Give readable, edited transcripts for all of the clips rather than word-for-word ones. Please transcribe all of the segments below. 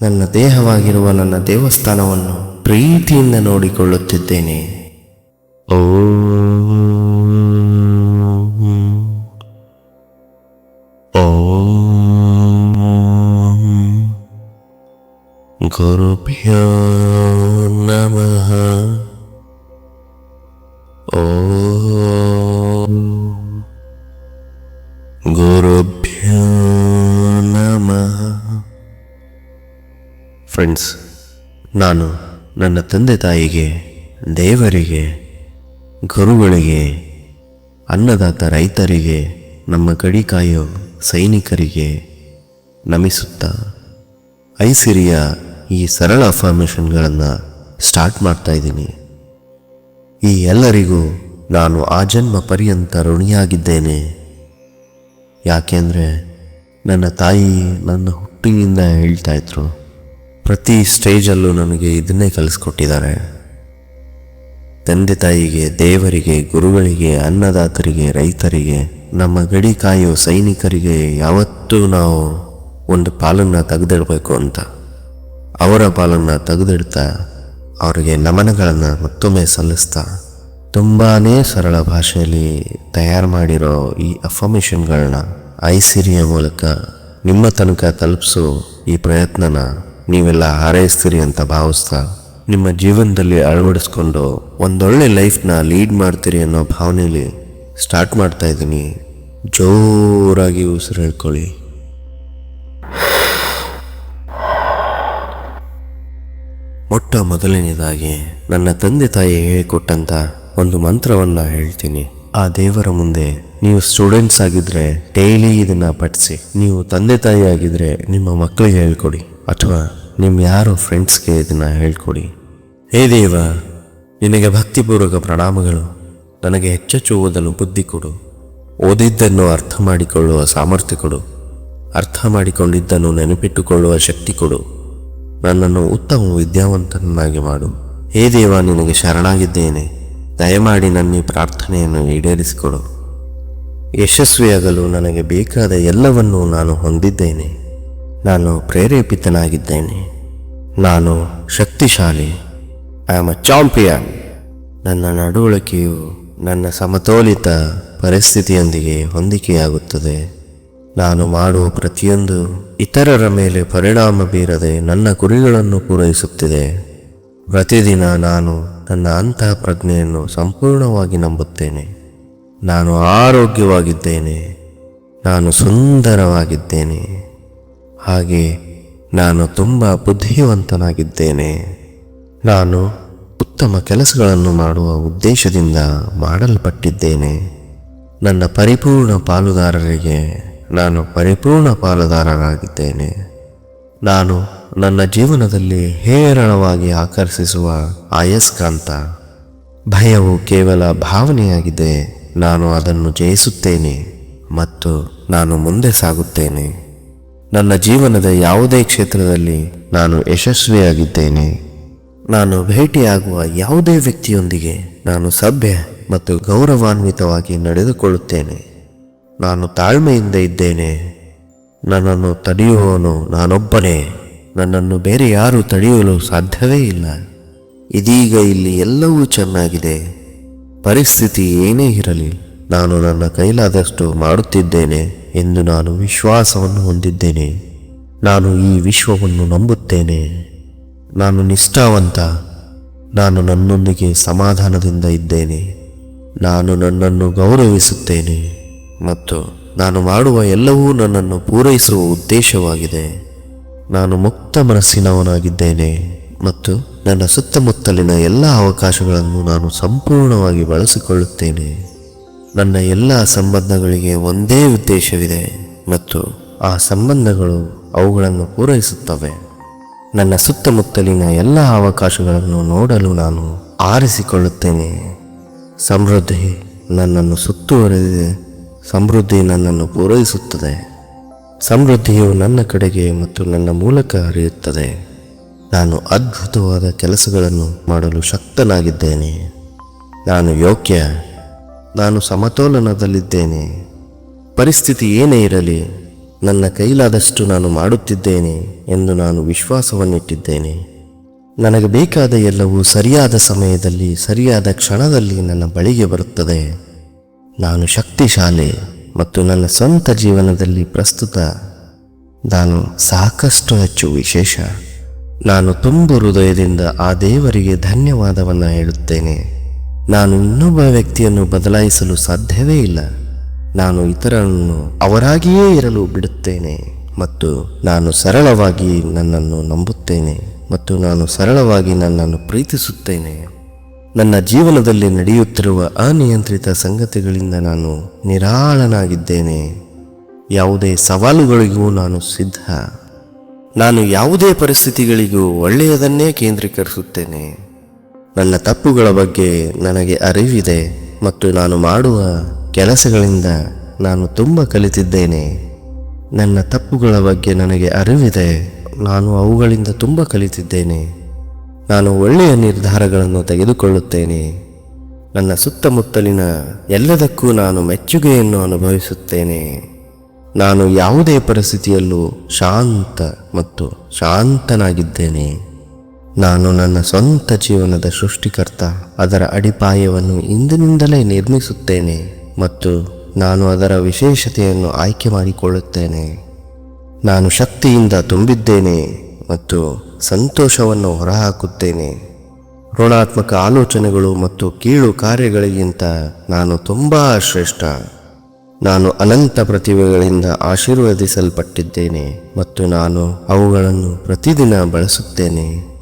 ನನ್ನ ದೇಹವಾಗಿರುವ ನನ್ನ ದೇವಸ್ಥಾನವನ್ನು ಪ್ರೀತಿಯಿಂದ ನೋಡಿಕೊಳ್ಳುತ್ತಿದ್ದೇನೆ. ಓಂ ಓಂ ಗುರುಭ್ಯೋ ನಮಃ. ಓಂ ಗುರುಭ್ಯೋ ನಮಃ. ಫ್ರೆಂಡ್ಸ್, ನಾನು ನನ್ನ ತಂದೆ ತಾಯಿಗೆ, ದೇವರಿಗೆ, ಗುರುಗಳಿಗೆ, ಅನ್ನದಾತ ರೈತರಿಗೆ, ನಮ್ಮ ಗಡಿ ಕಾಯೋ ಸೈನಿಕರಿಗೆ ನಮಿಸುತ್ತಾ ಐಸಿರಿಯ ಈ ಸರಳ ಅಫರ್ಮೇಷನ್ಗಳನ್ನು ಸ್ಟಾರ್ಟ್ ಮಾಡ್ತಾ ಇದ್ದೀನಿ. ಈ ಎಲ್ಲರಿಗೂ ನಾನು ಆಜನ್ಮ ಪರ್ಯಂತ ಋಣಿಯಾಗಿದ್ದೇನೆ. ಯಾಕೆಂದರೆ ನನ್ನ ತಾಯಿ ನನ್ನ ಹುಟ್ಟಿನಿಂದ ಹೇಳ್ತಾ ಇದ್ರು, ಪ್ರತಿ ಸ್ಟೇಜಲ್ಲೂ ನನಗೆ ಇದನ್ನೇ ಕಲಿಸ್ಕೊಟ್ಟಿದ್ದಾರೆ. ತಂದೆ ತಾಯಿಗೆ, ದೇವರಿಗೆ, ಗುರುಗಳಿಗೆ, ಅನ್ನದಾತರಿಗೆ, ರೈತರಿಗೆ, ನಮ್ಮ ಗಡಿ ಕಾಯೋ ಸೈನಿಕರಿಗೆ ಯಾವತ್ತೂ ನಾವು ಒಂದು ಪಾಲನ್ನು ತೆಗೆದಿಡಬೇಕು ಅಂತ. ಅವರ ಪಾಲನ್ನು ತೆಗೆದಿಡ್ತಾ ಅವರಿಗೆ ನಮನಗಳನ್ನು ಮತ್ತೊಮ್ಮೆ ಸಲ್ಲಿಸ್ತಾ ತುಂಬಾ ಸರಳ ಭಾಷೆಯಲ್ಲಿ ತಯಾರು ಮಾಡಿರೋ ಈ ಅಫರ್ಮೇಷನ್ಗಳನ್ನ ಐಸಿರಿಯ ಮೂಲಕ ನಿಮ್ಮ ತನಕ ತಲುಪಿಸೋ ಈ ಪ್ರಯತ್ನನ ನೀವೆಲ್ಲ ಹಾರೈಸ್ತೀರಿ ಅಂತ ಭಾವಿಸ್ತಾ ನಿಮ್ಮ ಜೀವನದಲ್ಲಿ ಅಳವಡಿಸ್ಕೊಂಡು ಒಂದೊಳ್ಳೆ ಲೈಫ್ನ ಲೀಡ್ ಮಾಡ್ತೀರಿ ಅನ್ನೋ ಭಾವನೆಯಲ್ಲಿ ಸ್ಟಾರ್ಟ್ ಮಾಡ್ತಾ ಇದ್ದೀನಿ. ಜೋರಾಗಿ ಉಸಿರು ಹೇಳ್ಕೊಳ್ಳಿ. ಮೊಟ್ಟ ಮೊದಲನೇದಾಗಿ ನನ್ನ ತಂದೆ ತಾಯಿ ಹೇಳಿಕೊಟ್ಟಂಥ ಒಂದು ಮಂತ್ರವನ್ನು ಹೇಳ್ತೀನಿ. ಆ ದೇವರ ಮುಂದೆ ನೀವು ಸ್ಟೂಡೆಂಟ್ಸ್ ಆಗಿದ್ರೆ ಡೈಲಿ ಇದನ್ನು ಪಠಿಸಿ. ನೀವು ತಂದೆ ತಾಯಿ ಆಗಿದ್ರೆ ನಿಮ್ಮ ಮಕ್ಕಳಿಗೆ ಹೇಳ್ಕೊಡಿ, ಅಥವಾ ನಿಮ್ಮ ಯಾರೋ ಫ್ರೆಂಡ್ಸ್ಗೆ ಇದನ್ನು ಹೇಳ್ಕೊಡಿ. ಹೇ ದೇವ, ನಿನಗೆ ಭಕ್ತಿಪೂರ್ವಕ ಪ್ರಣಾಮಗಳು. ನನಗೆ ಹೆಚ್ಚೆಚ್ಚು ಓದಲು ಬುದ್ಧಿ ಕೊಡು. ಓದಿದ್ದನ್ನು ಅರ್ಥ ಮಾಡಿಕೊಳ್ಳುವ ಸಾಮರ್ಥ್ಯ ಕೊಡು. ಅರ್ಥ ಮಾಡಿಕೊಂಡಿದ್ದನ್ನು ನೆನಪಿಟ್ಟುಕೊಳ್ಳುವ ಶಕ್ತಿ ಕೊಡು. ನನ್ನನ್ನು ಉತ್ತಮ ವಿದ್ಯಾವಂತನನ್ನಾಗಿ ಮಾಡು. ಹೇ ದೇವ, ನಿನಗೆ ಶರಣಾಗಿದ್ದೇನೆ. ದಯಮಾಡಿ ನನ್ನ ಈ ಪ್ರಾರ್ಥನೆಯನ್ನು ಈಡೇರಿಸಿಕೊಡು. ಯಶಸ್ವಿಯಾಗಲು ನನಗೆ ಬೇಕಾದ ಎಲ್ಲವನ್ನೂ ನಾನು ಹೊಂದಿದ್ದೇನೆ. ನಾನು ಪ್ರೇರೇಪಿತನಾಗಿದ್ದೇನೆ. ನಾನು ಶಕ್ತಿಶಾಲಿ. I am a champion. ನನ್ನ ನಡವಳಿಕೆಯು ನನ್ನ ಸಮತೋಲಿತ ಪರಿಸ್ಥಿತಿಯೊಂದಿಗೆ ಹೊಂದಿಕೆಯಾಗುತ್ತದೆ. ನಾನು ಮಾಡುವ ಪ್ರತಿಯೊಂದು ಇತರರ ಮೇಲೆ ಪರಿಣಾಮ ಬೀರದೆ ನನ್ನ ಗುರಿಗಳನ್ನು ಪೂರೈಸುತ್ತಿದೆ. ಪ್ರತಿದಿನ ನಾನು ನನ್ನ ಅಂತಃ ಪ್ರಜ್ಞೆಯನ್ನು ಸಂಪೂರ್ಣವಾಗಿ ನಂಬುತ್ತೇನೆ. ನಾನು ಆರೋಗ್ಯವಾಗಿದ್ದೇನೆ. ನಾನು ಸುಂದರವಾಗಿದ್ದೇನೆ. ಹಾಗೆ ನಾನು ತುಂಬ ಬುದ್ಧಿವಂತನಾಗಿದ್ದೇನೆ. ನಾನು ಉತ್ತಮ ಕೆಲಸಗಳನ್ನು ಮಾಡುವ ಉದ್ದೇಶದಿಂದ ಮಾಡಲ್ಪಟ್ಟಿದ್ದೇನೆ. ನನ್ನ ಪರಿಪೂರ್ಣ ಪಾಲುದಾರರಿಗೆ ನಾನು ಪರಿಪೂರ್ಣ ಪಾಲುದಾರರಾಗಿದ್ದೇನೆ. ನಾನು ನನ್ನ ಜೀವನದಲ್ಲಿ ಹೇರಳವಾಗಿ ಆಕರ್ಷಿಸುವ ಅಯಸ್ಕಾಂತ. ಭಯವು ಕೇವಲ ಭಾವನೆಯಾಗಿದೆ. ನಾನು ಅದನ್ನು ಜಯಿಸುತ್ತೇನೆ ಮತ್ತು ನಾನು ಮುಂದೆ ಸಾಗುತ್ತೇನೆ. ನನ್ನ ಜೀವನದ ಯಾವುದೇ ಕ್ಷೇತ್ರದಲ್ಲಿ ನಾನು ಯಶಸ್ವಿಯಾಗಿದ್ದೇನೆ. ನಾನು ಭೇಟಿಯಾಗುವ ಯಾವುದೇ ವ್ಯಕ್ತಿಯೊಂದಿಗೆ ನಾನು ಸಭ್ಯ ಮತ್ತು ಗೌರವಾನ್ವಿತವಾಗಿ ನಡೆದುಕೊಳ್ಳುತ್ತೇನೆ. ನಾನು ತಾಳ್ಮೆಯಿಂದ ಇದ್ದೇನೆ. ನನ್ನನ್ನು ತಡೆಯುವವನು ನಾನೊಬ್ಬನೇ. ನನ್ನನ್ನು ಬೇರೆ ಯಾರೂ ತಡೆಯಲು ಸಾಧ್ಯವೇ ಇಲ್ಲ. ಇದೀಗ ಇಲ್ಲಿ ಎಲ್ಲವೂ ಚೆನ್ನಾಗಿದೆ. ಪರಿಸ್ಥಿತಿ ಏನೇ ಇರಲಿ, ನಾನು ನನ್ನ ಕೈಲಾದಷ್ಟು ಮಾಡುತ್ತಿದ್ದೇನೆ ಎಂದು ನಾನು ವಿಶ್ವಾಸವನ್ನು ಹೊಂದಿದ್ದೇನೆ. ನಾನು ಈ ವಿಶ್ವವನ್ನು ನಂಬುತ್ತೇನೆ. ನಾನು ನಿಷ್ಠಾವಂತ. ನಾನು ನನ್ನೊಂದಿಗೆ ಸಮಾಧಾನದಿಂದ ಇದ್ದೇನೆ. ನಾನು ನನ್ನನ್ನು ಗೌರವಿಸುತ್ತೇನೆ ಮತ್ತು ನಾನು ಮಾಡುವ ಎಲ್ಲವೂ ನನ್ನನ್ನು ಪೂರೈಸುವ ಉದ್ದೇಶವಾಗಿದೆ. ನಾನು ಮುಕ್ತ ಮನಸ್ಸಿನವನಾಗಿದ್ದೇನೆ ಮತ್ತು ನನ್ನ ಸುತ್ತಮುತ್ತಲಿನ ಎಲ್ಲ ಅವಕಾಶಗಳನ್ನು ನಾನು ಸಂಪೂರ್ಣವಾಗಿ ಬಳಸಿಕೊಳ್ಳುತ್ತೇನೆ. ನನ್ನ ಎಲ್ಲ ಸಂಬಂಧಗಳಿಗೆ ಒಂದೇ ಉದ್ದೇಶವಿದೆ ಮತ್ತು ಆ ಸಂಬಂಧಗಳು ಅವುಗಳನ್ನು ಪೂರೈಸುತ್ತವೆ. ನನ್ನ ಸುತ್ತಮುತ್ತಲಿನ ಎಲ್ಲ ಅವಕಾಶಗಳನ್ನು ನೋಡಲು ನಾನು ಆರಿಸಿಕೊಳ್ಳುತ್ತೇನೆ. ಸಮೃದ್ಧಿ ನನ್ನನ್ನು ಸುತ್ತುವರೆದಿದೆ. ಸಮೃದ್ಧಿ ನನ್ನನ್ನು ಪೂರೈಸುತ್ತದೆ. ಸಮೃದ್ಧಿಯು ನನ್ನ ಕಡೆಗೆ ಮತ್ತು ನನ್ನ ಮೂಲಕ ಹರಿಯುತ್ತದೆ. ನಾನು ಅದ್ಭುತವಾದ ಕೆಲಸಗಳನ್ನು ಮಾಡಲು ಶಕ್ತನಾಗಿದ್ದೇನೆ. ನಾನು ಯೋಗ್ಯ. ನಾನು ಸಮತೋಲನದಲ್ಲಿದ್ದೇನೆ. ಪರಿಸ್ಥಿತಿ ಏನೇ ಇರಲಿ, ನನ್ನ ಕೈಲಾದಷ್ಟು ನಾನು ಮಾಡುತ್ತಿದ್ದೇನೆ ಎಂದು ನಾನು ವಿಶ್ವಾಸವನ್ನಿಟ್ಟಿದ್ದೇನೆ. ನನಗೆ ಬೇಕಾದ ಎಲ್ಲವೂ ಸರಿಯಾದ ಸಮಯದಲ್ಲಿ ಸರಿಯಾದ ಕ್ಷಣದಲ್ಲಿ ನನ್ನ ಬಳಿಗೆ ಬರುತ್ತದೆ. ನಾನು ಶಕ್ತಿಶಾಲಿ ಮತ್ತು ನನ್ನ ಸ್ವಂತ ಜೀವನದಲ್ಲಿ ಪ್ರಸ್ತುತ ನಾನು ಸಾಕಷ್ಟು ಹೆಚ್ಚು ವಿಶೇಷ. ನಾನು ತುಂಬ ಹೃದಯದಿಂದ ಆ ದೇವರಿಗೆ ಧನ್ಯವಾದವನ್ನು ಹೇಳುತ್ತೇನೆ. ನಾನು ಇನ್ನೊಬ್ಬ ವ್ಯಕ್ತಿಯನ್ನು ಬದಲಾಯಿಸಲು ಸಾಧ್ಯವೇ ಇಲ್ಲ. ನಾನು ಇತರರನ್ನು ಅವರಾಗಿಯೇ ಇರಲು ಬಿಡುತ್ತೇನೆ ಮತ್ತು ನಾನು ಸರಳವಾಗಿ ನನ್ನನ್ನು ನಂಬುತ್ತೇನೆ ಮತ್ತು ನಾನು ಸರಳವಾಗಿ ನನ್ನನ್ನು ಪ್ರೀತಿಸುತ್ತೇನೆ. ನನ್ನ ಜೀವನದಲ್ಲಿ ನಡೆಯುತ್ತಿರುವ ಅನಿಯಂತ್ರಿತ ಸಂಗತಿಗಳಿಂದ ನಾನು ನಿರಾಳನಾಗಿದ್ದೇನೆ. ಯಾವುದೇ ಸವಾಲುಗಳಿಗೂ ನಾನು ಸಿದ್ಧ. ನಾನು ಯಾವುದೇ ಪರಿಸ್ಥಿತಿಗಳಿಗೂ ಒಳ್ಳೆಯದನ್ನೇ ಕೇಂದ್ರೀಕರಿಸುತ್ತೇನೆ. ನನ್ನ ತಪ್ಪುಗಳ ಬಗ್ಗೆ ನನಗೆ ಅರಿವಿದೆ ಮತ್ತು ನಾನು ಮಾಡುವ ಕೆಲಸಗಳಿಂದ ನಾನು ತುಂಬ ಕಲಿತಿದ್ದೇನೆ. ನನ್ನ ತಪ್ಪುಗಳ ಬಗ್ಗೆ ನನಗೆ ಅರಿವಿದೆ, ನಾನು ಅವುಗಳಿಂದ ತುಂಬ ಕಲಿತಿದ್ದೇನೆ. ನಾನು ಒಳ್ಳೆಯ ನಿರ್ಧಾರಗಳನ್ನು ತೆಗೆದುಕೊಳ್ಳುತ್ತೇನೆ. ನನ್ನ ಸುತ್ತಮುತ್ತಲಿನ ಎಲ್ಲದಕ್ಕೂ ನಾನು ಮೆಚ್ಚುಗೆಯನ್ನು ಅನುಭವಿಸುತ್ತೇನೆ. ನಾನು ಯಾವುದೇ ಪರಿಸ್ಥಿತಿಯಲ್ಲೂ ಶಾಂತ ಮತ್ತು ಶಾಂತನಾಗಿದ್ದೇನೆ. ನಾನು ನನ್ನ ಸ್ವಂತ ಜೀವನದ ಸೃಷ್ಟಿಕರ್ತ. ಅದರ ಅಡಿಪಾಯವನ್ನು ಇಂದಿನಿಂದಲೇ ನಿರ್ಮಿಸುತ್ತೇನೆ ಮತ್ತು ನಾನು ಅದರ ವಿಶೇಷತೆಯನ್ನು ಆಯ್ಕೆ ಮಾಡಿಕೊಳ್ಳುತ್ತೇನೆ. ನಾನು ಶಕ್ತಿಯಿಂದ ತುಂಬಿದ್ದೇನೆ ಮತ್ತು ಸಂತೋಷವನ್ನು ಹೊರಹಾಕುತ್ತೇನೆ. ಋಣಾತ್ಮಕ ಆಲೋಚನೆಗಳು ಮತ್ತು ಕೀಳು ಕಾರ್ಯಗಳಿಗಿಂತ ನಾನು ತುಂಬ ಶ್ರೇಷ್ಠ. ನಾನು ಅನಂತ ಪ್ರತಿಭೆಗಳಿಂದ ಆಶೀರ್ವದಿಸಲ್ಪಟ್ಟಿದ್ದೇನೆ ಮತ್ತು ನಾನು ಅವುಗಳನ್ನು ಪ್ರತಿದಿನ ಬಳಸುತ್ತೇನೆ.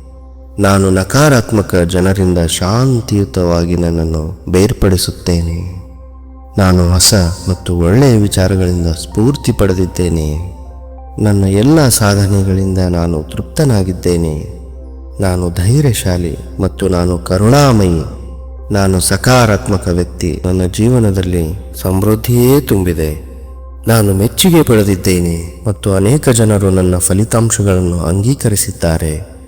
ನಾನು ನಕಾರಾತ್ಮಕ ಜನರಿಂದ ಶಾಂತಿಯುತವಾಗಿ ನನ್ನನ್ನು ಬೇರ್ಪಡಿಸುತ್ತೇನೆ. ನಾನು ಹೊಸ ಮತ್ತು ಒಳ್ಳೆಯ ವಿಚಾರಗಳಿಂದ ಸ್ಫೂರ್ತಿ ಪಡೆದಿದ್ದೇನೆ. ನನ್ನ ಎಲ್ಲ ಸಾಧನೆಗಳಿಂದ ನಾನು ತೃಪ್ತನಾಗಿದ್ದೇನೆ. ನಾನು ಧೈರ್ಯಶಾಲಿ ಮತ್ತು ನಾನು ಕರುಣಾಮಯಿ. ನಾನು ಸಕಾರಾತ್ಮಕ ವ್ಯಕ್ತಿ. ನನ್ನ ಜೀವನದಲ್ಲಿ ಸಮೃದ್ಧಿಯೇ ತುಂಬಿದೆ. ನಾನು ಮೆಚ್ಚುಗೆ ಪಡೆದಿದ್ದೇನೆ ಮತ್ತು ಅನೇಕ ಜನರು ನನ್ನ ಫಲಿತಾಂಶಗಳನ್ನು ಅಂಗೀಕರಿಸಿದ್ದಾರೆ.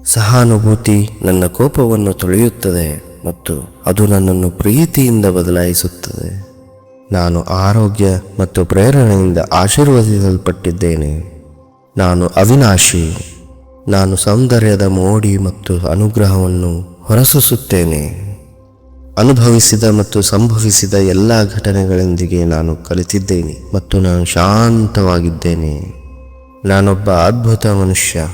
ಸಹಾನುಭೂತಿ ನನ್ನ ಕೋಪವನ್ನು ತೊಳೆಯುತ್ತದೆ ಮತ್ತು ಅದು ನನ್ನನ್ನು ಪ್ರೀತಿಯಿಂದ ಬದಲಾಯಿಸುತ್ತದೆ. ನಾನು ಆರೋಗ್ಯ ಮತ್ತು ಪ್ರೇರಣೆಯಿಂದ ಆಶೀರ್ವದಿಸಲ್ಪಟ್ಟಿದ್ದೇನೆ. ನಾನು ಅವಿನಾಶಿ. ನಾನು ಸೌಂದರ್ಯದ ಮೋಡಿ ಮತ್ತು ಅನುಗ್ರಹವನ್ನು ಹೊರಸೂಸುತ್ತೇನೆ. ಅನುಭವಿಸಿದ ಮತ್ತು ಸಂಭವಿಸಿದ ಎಲ್ಲ ಘಟನೆಗಳೊಂದಿಗೆ ನಾನು ಕಲಿತಿದ್ದೇನೆ ಮತ್ತು ನಾನು ಶಾಂತವಾಗಿದ್ದೇನೆ. ನಾನೊಬ್ಬ ಅದ್ಭುತ ಮನುಷ್ಯ.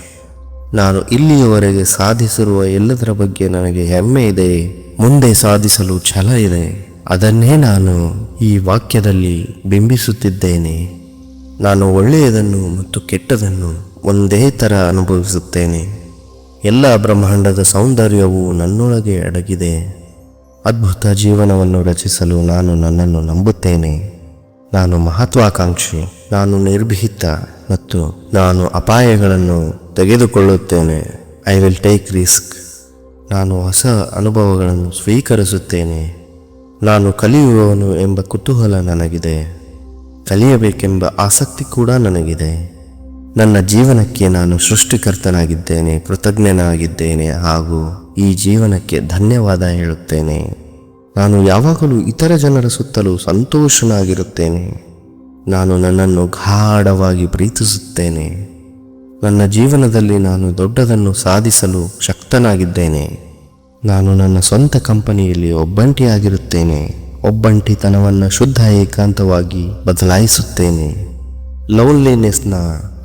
ನಾನು ಇಲ್ಲಿಯವರೆಗೆ ಸಾಧಿಸಿರುವ ಎಲ್ಲದರ ಬಗ್ಗೆ ನನಗೆ ಹೆಮ್ಮೆ ಇದೆ. ಮುಂದೆ ಸಾಧಿಸಲು ಛಲ ಇದೆ. ಅದನ್ನೇ ನಾನು ಈ ವಾಕ್ಯದಲ್ಲಿ ಬಿಂಬಿಸುತ್ತಿದ್ದೇನೆ. ನಾನು ಒಳ್ಳೆಯದನ್ನು ಮತ್ತು ಕೆಟ್ಟದನ್ನು ಒಂದೇ ಥರ ಅನುಭವಿಸುತ್ತೇನೆ. ಎಲ್ಲ ಬ್ರಹ್ಮಾಂಡದ ಸೌಂದರ್ಯವು ನನ್ನೊಳಗೆ ಅಡಗಿದೆ. ಅದ್ಭುತ ಜೀವನವನ್ನು ರಚಿಸಲು ನಾನು ನನ್ನನ್ನು ನಂಬುತ್ತೇನೆ. ನಾನು ಮಹತ್ವಾಕಾಂಕ್ಷಿ. ನಾನು ನಿರ್ಭೀತ ಮತ್ತು ನಾನು ಅಪಾಯಗಳನ್ನು ತೆಗೆದುಕೊಳ್ಳುತ್ತೇನೆ. I will take risk. ನಾನು ಹೊಸ ಅನುಭವಗಳನ್ನು ಸ್ವೀಕರಿಸುತ್ತೇನೆ. ನಾನು ಕಲಿಯುವವನು ಎಂಬ ಕುತೂಹಲ ನನಗಿದೆ. ಕಲಿಯಬೇಕೆಂಬ ಆಸಕ್ತಿ ಕೂಡ ನನಗಿದೆ. ನನ್ನ ಜೀವನಕ್ಕೆ ನಾನು ಸೃಷ್ಟಿಕರ್ತನಾಗಿದ್ದೇನೆ, ಕೃತಜ್ಞನಾಗಿದ್ದೇನೆ ಹಾಗೂ ಈ ಜೀವನಕ್ಕೆ ಧನ್ಯವಾದ ಹೇಳುತ್ತೇನೆ. ನಾನು ಯಾವಾಗಲೂ ಇತರ ಜನರ ಸುತ್ತಲೂ ಸಂತೋಷನಾಗಿರುತ್ತೇನೆ. ನಾನು ನನ್ನನ್ನು ಗಾಢವಾಗಿ ಪ್ರೀತಿಸುತ್ತೇನೆ. ನನ್ನ ಜೀವನದಲ್ಲಿ ನಾನು ದೊಡ್ಡದನ್ನು ಸಾಧಿಸಲು ಶಕ್ತನಾಗಿದ್ದೇನೆ. ನಾನು ನನ್ನ ಸ್ವಂತ ಕಂಪನಿಯಲ್ಲಿ ಒಬ್ಬಂಟಿಯಾಗಿರುತ್ತೇನೆ. ಒಬ್ಬಂಟಿತನವನ್ನು ಶುದ್ಧ ಏಕಾಂತವಾಗಿ ಬದಲಾಯಿಸುತ್ತೇನೆ. ಲೋನ್ಲಿನೆಸ್ನ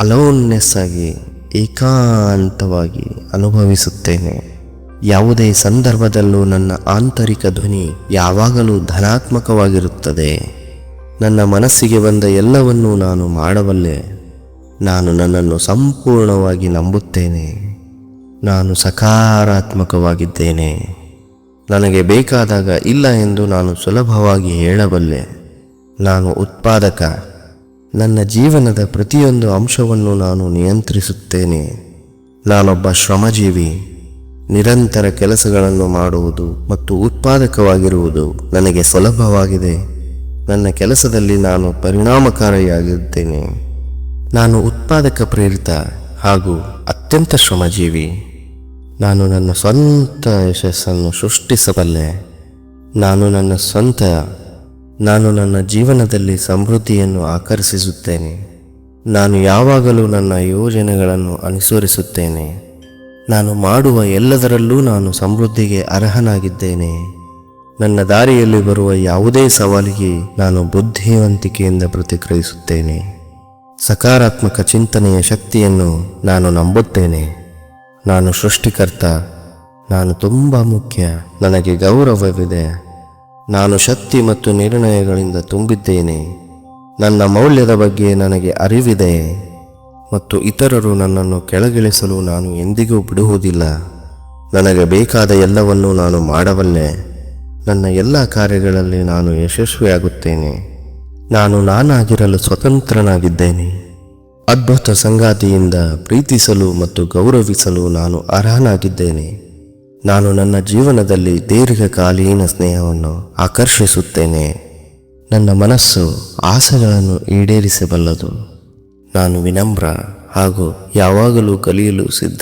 ಅಲೋನ್ನೆಸ್ ಆಗಿ ಏಕಾಂತವಾಗಿ ಅನುಭವಿಸುತ್ತೇನೆ. ಯಾವುದೇ ಸಂದರ್ಭದಲ್ಲೂ ನನ್ನ ಆಂತರಿಕ ಧ್ವನಿ ಯಾವಾಗಲೂ ಧನಾತ್ಮಕವಾಗಿರುತ್ತದೆ. ನನ್ನ ಮನಸ್ಸಿಗೆ ಬಂದ ಎಲ್ಲವನ್ನೂ ನಾನು ಮಾಡಬಲ್ಲೆ. ನಾನು ನನ್ನನ್ನು ಸಂಪೂರ್ಣವಾಗಿ ನಂಬುತ್ತೇನೆ. ನಾನು ಸಕಾರಾತ್ಮಕವಾಗಿದ್ದೇನೆ. ನನಗೆ ಬೇಕಾದಾಗ ಇಲ್ಲ ಎಂದು ನಾನು ಸುಲಭವಾಗಿ ಹೇಳಬಲ್ಲೆ. ನಾನು ಉತ್ಪಾದಕ. ನನ್ನ ಜೀವನದ ಪ್ರತಿಯೊಂದು ಅಂಶವನ್ನು ನಾನು ನಿಯಂತ್ರಿಸುತ್ತೇನೆ. ನಾನೊಬ್ಬ ಶ್ರಮಜೀವಿ. ನಿರಂತರ ಕೆಲಸಗಳನ್ನು ಮಾಡುವುದು ಮತ್ತು ಉತ್ಪಾದಕವಾಗಿರುವುದು ನನಗೆ ಸುಲಭವಾಗಿದೆ. ನನ್ನ ಕೆಲಸದಲ್ಲಿ ನಾನು ಪರಿಣಾಮಕಾರಿಯಾಗಿರುತ್ತೇನೆ. ನಾನು ಉತ್ಪಾದಕ ಪ್ರೇರಿತ ಹಾಗೂ ಅತ್ಯಂತ ಶ್ರಮಜೀವಿ. ನಾನು ನನ್ನ ಸ್ವಂತ ಯಶಸ್ಸನ್ನು ಸೃಷ್ಟಿಸಬಲ್ಲೆ. ನಾನು ನನ್ನ ಜೀವನದಲ್ಲಿ ಸಮೃದ್ಧಿಯನ್ನು ಆಕರ್ಷಿಸುತ್ತೇನೆ. ನಾನು ಯಾವಾಗಲೂ ನನ್ನ ಯೋಜನೆಗಳನ್ನು ಅನುಸರಿಸುತ್ತೇನೆ. ನಾನು ಮಾಡುವ ಎಲ್ಲದರಲ್ಲೂ ನಾನು ಸಮೃದ್ಧಿಗೆ ಅರ್ಹನಾಗಿದ್ದೇನೆ. ನನ್ನ ದಾರಿಯಲ್ಲಿ ಬರುವ ಯಾವುದೇ ಸವಾಲಿಗೆ ನಾನು ಬುದ್ಧಿವಂತಿಕೆಯಿಂದ ಪ್ರತಿಕ್ರಿಯಿಸುತ್ತೇನೆ. ಸಕಾರಾತ್ಮಕ ಚಿಂತನೆಯ ಶಕ್ತಿಯನ್ನು ನಾನು ನಂಬುತ್ತೇನೆ. ನಾನು ಸೃಷ್ಟಿಕರ್ತ. ನಾನು ತುಂಬ ಮುಖ್ಯ. ನನಗೆ ಗೌರವವಿದೆ. ನಾನು ಶಕ್ತಿ ಮತ್ತು ನಿರ್ಣಯಗಳಿಂದ ತುಂಬಿದ್ದೇನೆ. ನನ್ನ ಮೌಲ್ಯದ ಬಗ್ಗೆ ನನಗೆ ಅರಿವಿದೆ ಮತ್ತು ಇತರರು ನನ್ನನ್ನು ಕೆಳಗಿಳಿಸಲು ನಾನು ಎಂದಿಗೂ ಬಿಡುವುದಿಲ್ಲ. ನನಗೆ ಬೇಕಾದ ಎಲ್ಲವನ್ನೂ ನಾನು ಮಾಡಬಲ್ಲೆ. ನನ್ನ ಎಲ್ಲ ಕಾರ್ಯಗಳಲ್ಲಿ ನಾನು ಯಶಸ್ವಿಯಾಗುತ್ತೇನೆ. ನಾನು ನಾನಾಗಿರಲು ಸ್ವತಂತ್ರನಾಗಿದ್ದೇನೆ. ಅದ್ಭುತ ಸಂಗಾತಿಯಿಂದ ಪ್ರೀತಿಸಲು ಮತ್ತು ಗೌರವಿಸಲು ನಾನು ಅರ್ಹನಾಗಿದ್ದೇನೆ. ನಾನು ನನ್ನ ಜೀವನದಲ್ಲಿ ದೀರ್ಘಕಾಲೀನ ಸ್ನೇಹವನ್ನು ಆಕರ್ಷಿಸುತ್ತೇನೆ. ನನ್ನ ಮನಸ್ಸು ಆಸೆಗಳನ್ನು ಈಡೇರಿಸಬಲ್ಲದು. ನಾನು ವಿನಮ್ರ ಹಾಗೂ ಯಾವಾಗಲೂ ಕಲಿಯಲು ಸಿದ್ಧ.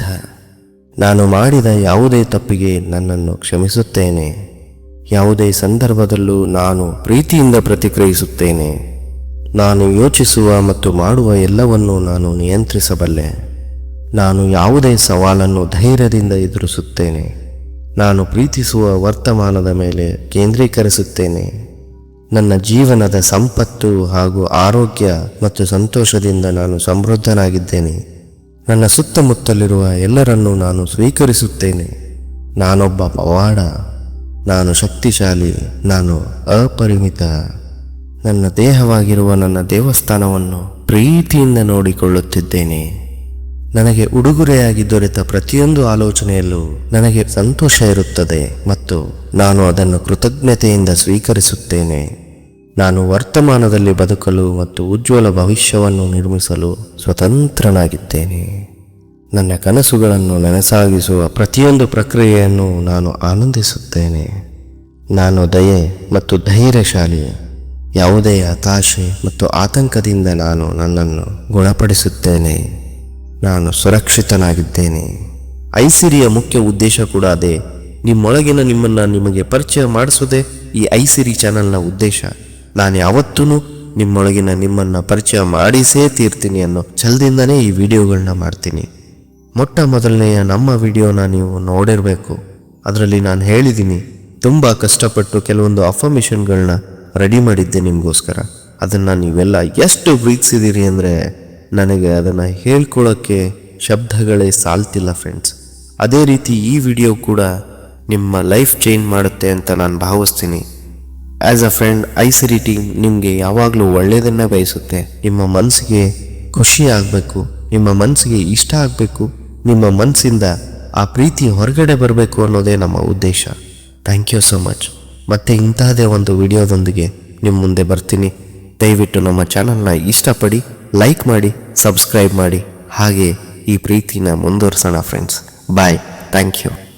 ನಾನು ಮಾಡಿದ ಯಾವುದೇ ತಪ್ಪಿಗೆ ನನ್ನನ್ನು ಕ್ಷಮಿಸುತ್ತೇನೆ. ಯಾವುದೇ ಸಂದರ್ಭದಲ್ಲೂ ನಾನು ಪ್ರೀತಿಯಿಂದ ಪ್ರತಿಕ್ರಿಯಿಸುತ್ತೇನೆ. ನಾನು ಯೋಚಿಸುವ ಮತ್ತು ಮಾಡುವ ಎಲ್ಲವನ್ನೂ ನಾನು ನಿಯಂತ್ರಿಸಬಲ್ಲೆ. ನಾನು ಯಾವುದೇ ಸವಾಲನ್ನು ಧೈರ್ಯದಿಂದ ಎದುರಿಸುತ್ತೇನೆ. ನಾನು ಪ್ರೀತಿಸುವ ವರ್ತಮಾನದ ಮೇಲೆ ಕೇಂದ್ರೀಕರಿಸುತ್ತೇನೆ. ನನ್ನ ಜೀವನದ ಸಂಪತ್ತು ಹಾಗೂ ಆರೋಗ್ಯ ಮತ್ತು ಸಂತೋಷದಿಂದ ನಾನು ಸಮೃದ್ಧನಾಗಿದ್ದೇನೆ. ನನ್ನ ಸುತ್ತಮುತ್ತಲಿರುವ ಎಲ್ಲರನ್ನೂ ನಾನು ಸ್ವೀಕರಿಸುತ್ತೇನೆ. ನಾನೊಬ್ಬ ಪವಾಡ. ನಾನು ಶಕ್ತಿಶಾಲಿ. ನಾನು ಅಪರಿಮಿತ. ನನ್ನ ದೇಹವಾಗಿರುವ ನನ್ನ ದೇವಸ್ಥಾನವನ್ನು ಪ್ರೀತಿಯಿಂದ ನೋಡಿಕೊಳ್ಳುತ್ತಿದ್ದೇನೆ. ನನಗೆ ಉಡುಗೊರೆಯಾಗಿ ದೊರೆತ ಪ್ರತಿಯೊಂದು ಆಲೋಚನೆಯಲ್ಲೂ ನನಗೆ ಸಂತೋಷ ಇರುತ್ತದೆ ಮತ್ತು ನಾನು ಅದನ್ನು ಕೃತಜ್ಞತೆಯಿಂದ ಸ್ವೀಕರಿಸುತ್ತೇನೆ. ನಾನು ವರ್ತಮಾನದಲ್ಲಿ ಬದುಕಲು ಮತ್ತು ಉಜ್ವಲ ಭವಿಷ್ಯವನ್ನು ನಿರ್ಮಿಸಲು ಸ್ವತಂತ್ರನಾಗಿದ್ದೇನೆ. ನನ್ನ ಕನಸುಗಳನ್ನು ನನಸಾಗಿಸುವ ಪ್ರತಿಯೊಂದು ಪ್ರಕ್ರಿಯೆಯನ್ನು ನಾನು ಆನಂದಿಸುತ್ತೇನೆ. ನಾನು ದಯೆ ಮತ್ತು ಧೈರ್ಯಶಾಲಿ. ಯಾವುದೇ ಹತಾಶೆ ಮತ್ತು ಆತಂಕದಿಂದ ನಾನು ನನ್ನನ್ನು ಗುಣಪಡಿಸುತ್ತೇನೆ. ನಾನು ಸುರಕ್ಷಿತನಾಗಿದ್ದೇನೆ. ಐಸಿರಿಯ ಮುಖ್ಯ ಉದ್ದೇಶ ಕೂಡ ಅದೇ. ನಿಮ್ಮೊಳಗಿನ ನಿಮ್ಮನ್ನು ನಿಮಗೆ ಪರಿಚಯ ಮಾಡಿಸೋದೇ ಈ ಐಸಿರಿ ಚಾನಲ್ನ ಉದ್ದೇಶ. ನಾನು ಯಾವತ್ತೂ ನಿಮ್ಮೊಳಗಿನ ನಿಮ್ಮನ್ನು ಪರಿಚಯ ಮಾಡಿಸೇ ತೀರ್ತೀನಿ ಅನ್ನೋ ಛಲದಿಂದನೇ ಈ ವಿಡಿಯೋಗಳನ್ನ ಮಾಡ್ತೀನಿ. ಮೊಟ್ಟ ಮೊದಲನೆಯ ನಮ್ಮ ವಿಡಿಯೋನ ನೀವು ನೋಡಿರಬೇಕು. ಅದರಲ್ಲಿ ನಾನು ಹೇಳಿದ್ದೀನಿ, ತುಂಬ ಕಷ್ಟಪಟ್ಟು ಕೆಲವೊಂದು ಅಫರ್ಮೇಷನ್ಗಳನ್ನ ರೆಡಿ ಮಾಡಿದ್ದೆ ನಿಮಗೋಸ್ಕರ. ಅದನ್ನು ನೀವೆಲ್ಲ ಎಷ್ಟು ಪ್ರೀತಿಸಿದ್ದೀರಿ ಅಂದರೆ ನನಗೆ ಅದನ್ನು ಹೇಳ್ಕೊಳ್ಳೋಕ್ಕೆ ಶಬ್ದಗಳೇ ಸಾಲ್ತಿಲ್ಲ ಫ್ರೆಂಡ್ಸ್. ಅದೇ ರೀತಿ ಈ ವಿಡಿಯೋ ಕೂಡ ನಿಮ್ಮ ಲೈಫ್ ಚೇಂಜ್ ಮಾಡುತ್ತೆ ಅಂತ ನಾನು ಭಾವಿಸ್ತೀನಿ. As a friend, Aisiri team ನಿಮಗೆ ಯಾವಾಗಲೂ ಒಳ್ಳೆಯದನ್ನೇ ಬಯಸುತ್ತೆ. ನಿಮ್ಮ ಮನಸ್ಸಿಗೆ ಖುಷಿ ಆಗಬೇಕು, ನಿಮ್ಮ ಮನಸ್ಸಿಗೆ ಇಷ್ಟ ಆಗಬೇಕು, ನಿಮ್ಮ ಮನಸ್ಸಿಂದ ಆ ಪ್ರೀತಿ ಹೊರಗಡೆ ಬರಬೇಕು ಅನ್ನೋದೇ ನಮ್ಮ ಉದ್ದೇಶ. Thank you so much. ಮತ್ತೆ ಇಂತಹದೇ ಒಂದು ವಿಡಿಯೋದೊಂದಿಗೆ ನಿಮ್ಮ ಮುಂದೆ ಬರ್ತೀನಿ. ದಯವಿಟ್ಟು ನಮ್ಮ ಚಾನಲ್ನ ಇಷ್ಟಪಡಿ, ಲೈಕ್ ಮಾಡಿ, ಸಬ್ಸ್ಕ್ರೈಬ್ ಮಾಡಿ. ಹಾಗೆ ಈ ಪ್ರೀತಿನ ಮುಂದುವರ್ಸೋಣ ಫ್ರೆಂಡ್ಸ್. ಬಾಯ್. Thank you.